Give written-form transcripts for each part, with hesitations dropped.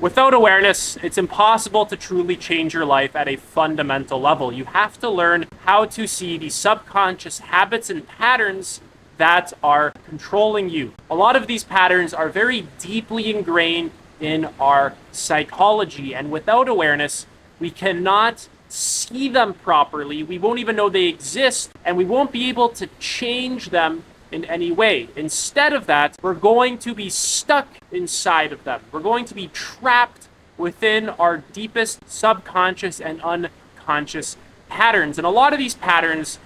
Without awareness, it's impossible to truly change your life at a fundamental level. You have to learn how to see the subconscious habits and patterns that are controlling you. A lot of these patterns are very deeply ingrained in our psychology, and without awareness, we cannot see them properly. We won't even know they exist, and we won't be able to change them in any way. Instead of that, we're going to be stuck inside of them. We're going to be trapped within our deepest subconscious and unconscious patterns. And a lot of these patterns,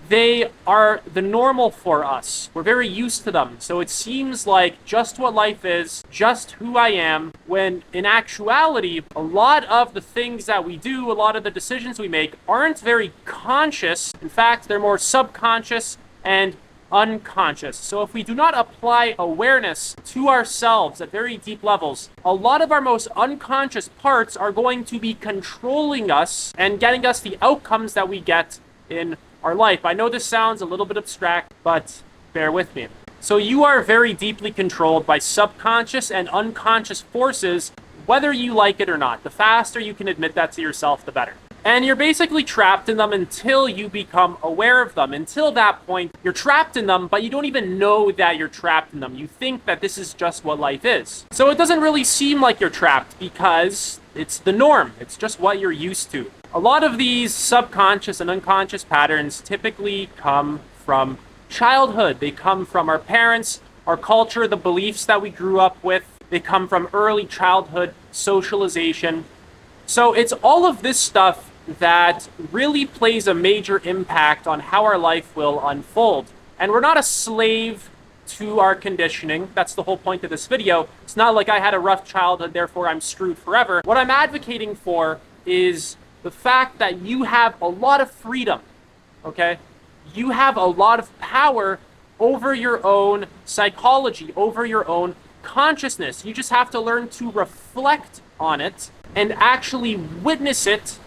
they are the normal for us. We're very used to them. So it seems like just what life is, just who I am, when in actuality, a lot of the things that we do, a lot of the decisions we make aren't very conscious. In fact, they're more subconscious and unconscious. So if we do not apply awareness to ourselves at very deep levels, a lot of our most unconscious parts are going to be controlling us and getting us the outcomes that we get in our life. I know this sounds a little bit abstract, but bear with me. So you are very deeply controlled by subconscious and unconscious forces, whether you like it or not. The faster you can admit that to yourself, the better. And you're basically trapped in them until you become aware of them. Until that point, you're trapped in them, but you don't even know that you're trapped in them. You think that this is just what life is. So it doesn't really seem like you're trapped because it's the norm. It's just what you're used to. A lot of these subconscious and unconscious patterns typically come from childhood. They come from our parents, our culture, the beliefs that we grew up with. They come from early childhood socialization. So it's all of this stuff that really plays a major impact on how our life will unfold. And we're not a slave to our conditioning. That's the whole point of this video. It's not like I had a rough childhood, therefore I'm screwed forever. What I'm advocating for is the fact that you have a lot of freedom, okay? You have a lot of power over your own psychology, over your own consciousness. You just have to learn to reflect on it and actually witness it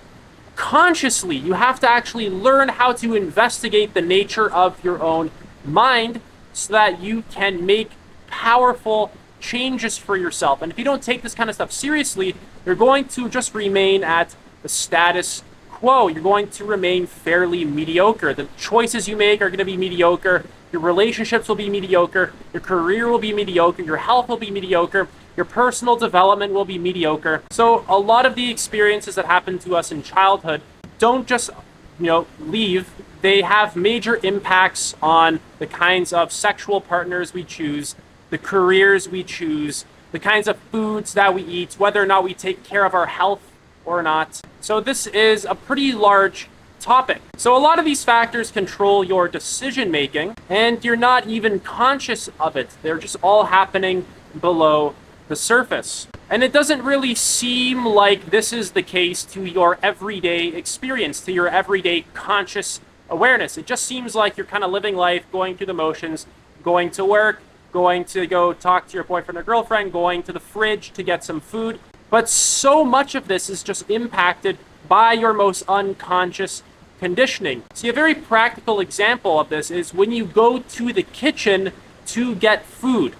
consciously. You have to actually learn how to investigate the nature of your own mind so that you can make powerful changes for yourself. And if you don't take this kind of stuff seriously, you're going to just remain at the status quo. You're going to remain fairly mediocre. The choices you make are going to be mediocre. Your relationships will be mediocre. Your career will be mediocre. Your health will be mediocre. Your personal development will be mediocre. So a lot of the experiences that happen to us in childhood don't just, leave. They have major impacts on the kinds of sexual partners we choose, the careers we choose, the kinds of foods that we eat, whether or not we take care of our health or not. So this is a pretty large topic. So a lot of these factors control your decision making, and you're not even conscious of it. They're just all happening below the surface. And it doesn't really seem like this is the case to your everyday experience, to your everyday conscious awareness. It just seems like you're kind of living life, going through the motions, going to work, going to go talk to your boyfriend or girlfriend, going to the fridge to get some food. But so much of this is just impacted by your most unconscious conditioning. See, a very practical example of this is when you go to the kitchen to get food.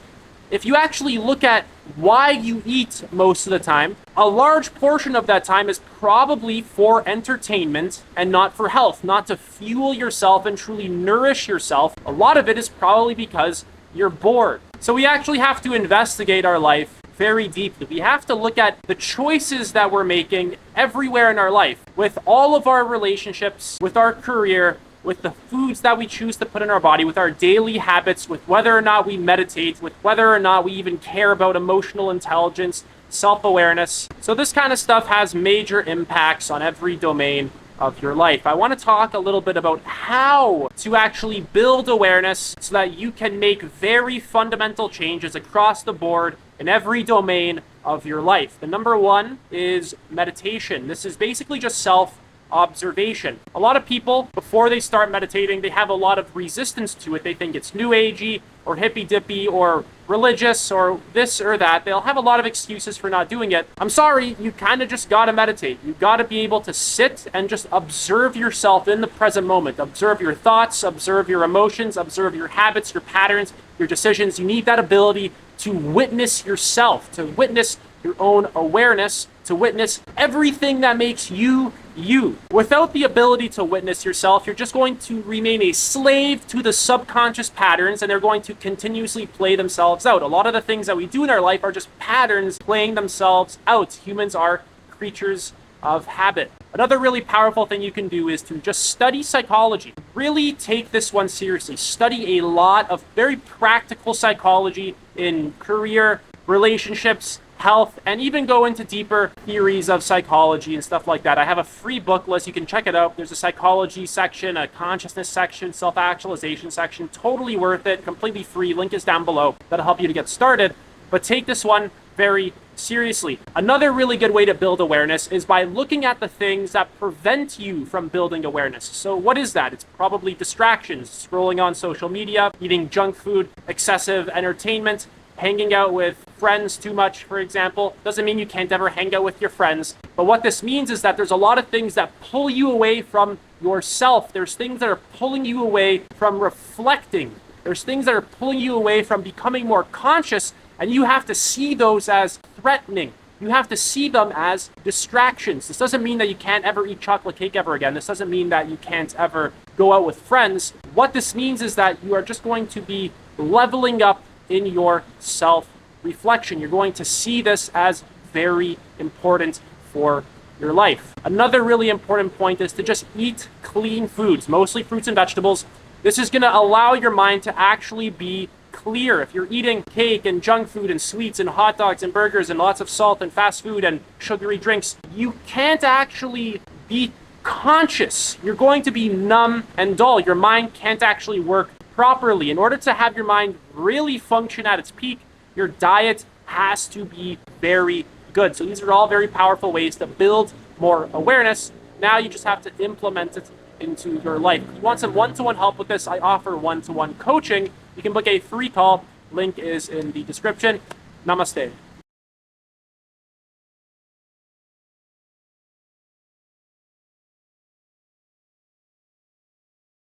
If you actually look at why you eat most of the time, a large portion of that time is probably for entertainment and not for health, not to fuel yourself and truly nourish yourself. A lot of it is probably because you're bored. So we actually have to investigate our life very deeply. We have to look at the choices that we're making everywhere in our life, with all of our relationships, with our career, with the foods that we choose to put in our body, with our daily habits, with whether or not we meditate, with whether or not we even care about emotional intelligence, self-awareness. So this kind of stuff has major impacts on every domain of your life. I want to talk a little bit about how to actually build awareness so that you can make very fundamental changes across the board in every domain of your life. The number one is meditation. This is basically just self-observation. A lot of people, before they start meditating, they have a lot of resistance to it. They think it's new agey or hippy-dippy or religious or this or that. They'll have a lot of excuses for not doing it. I'm sorry, you kind of just gotta meditate. You gotta be able to sit and just observe yourself in the present moment. Observe your thoughts, observe your emotions, observe your habits, your patterns, your decisions. You need that ability to witness yourself, to witness your own awareness to witness everything that makes you you. Without the ability to witness yourself, you're just going to remain a slave to the subconscious patterns, and they're going to continuously play themselves out. A lot of the things that we do in our life are just patterns playing themselves out. Humans are creatures of habit. Another really powerful thing you can do is to just study psychology. Really take this one seriously. Study a lot of very practical psychology in career, relationships, health, and even go into deeper theories of psychology and stuff like that. I have a free book list. You can check it out. There's a psychology section, a consciousness section, self-actualization section. Totally worth it. Completely free. Link is down below. That'll help you to get started. But take this one very seriously. Another really good way to build awareness is by looking at the things that prevent you from building awareness. So what is that? It's probably distractions, scrolling on social media, eating junk food, excessive entertainment, hanging out with friends too much, for example. Doesn't mean you can't ever hang out with your friends. But what this means is that there's a lot of things that pull you away from yourself. There's things that are pulling you away from reflecting. There's things that are pulling you away from becoming more conscious, and you have to see those as threatening. You have to see them as distractions. This doesn't mean that you can't ever eat chocolate cake ever again. This doesn't mean that you can't ever go out with friends. What this means is that you are just going to be leveling up in your self-reflection. You're going to see this as very important for your life. Another really important point is to just eat clean foods, mostly fruits and vegetables. This is going to allow your mind to actually be clear. If you're eating cake and junk food and sweets and hot dogs and burgers and lots of salt and fast food and sugary drinks, you can't actually be conscious. You're going to be numb and dull. Your mind can't actually work properly. In order to have your mind really function at its peak, your diet has to be very good. So these are all very powerful ways to build more awareness. Now you just have to implement it into your life. If you want some one-to-one help with this, I offer one-to-one coaching. You can book a free call. Link is in the description. Namaste.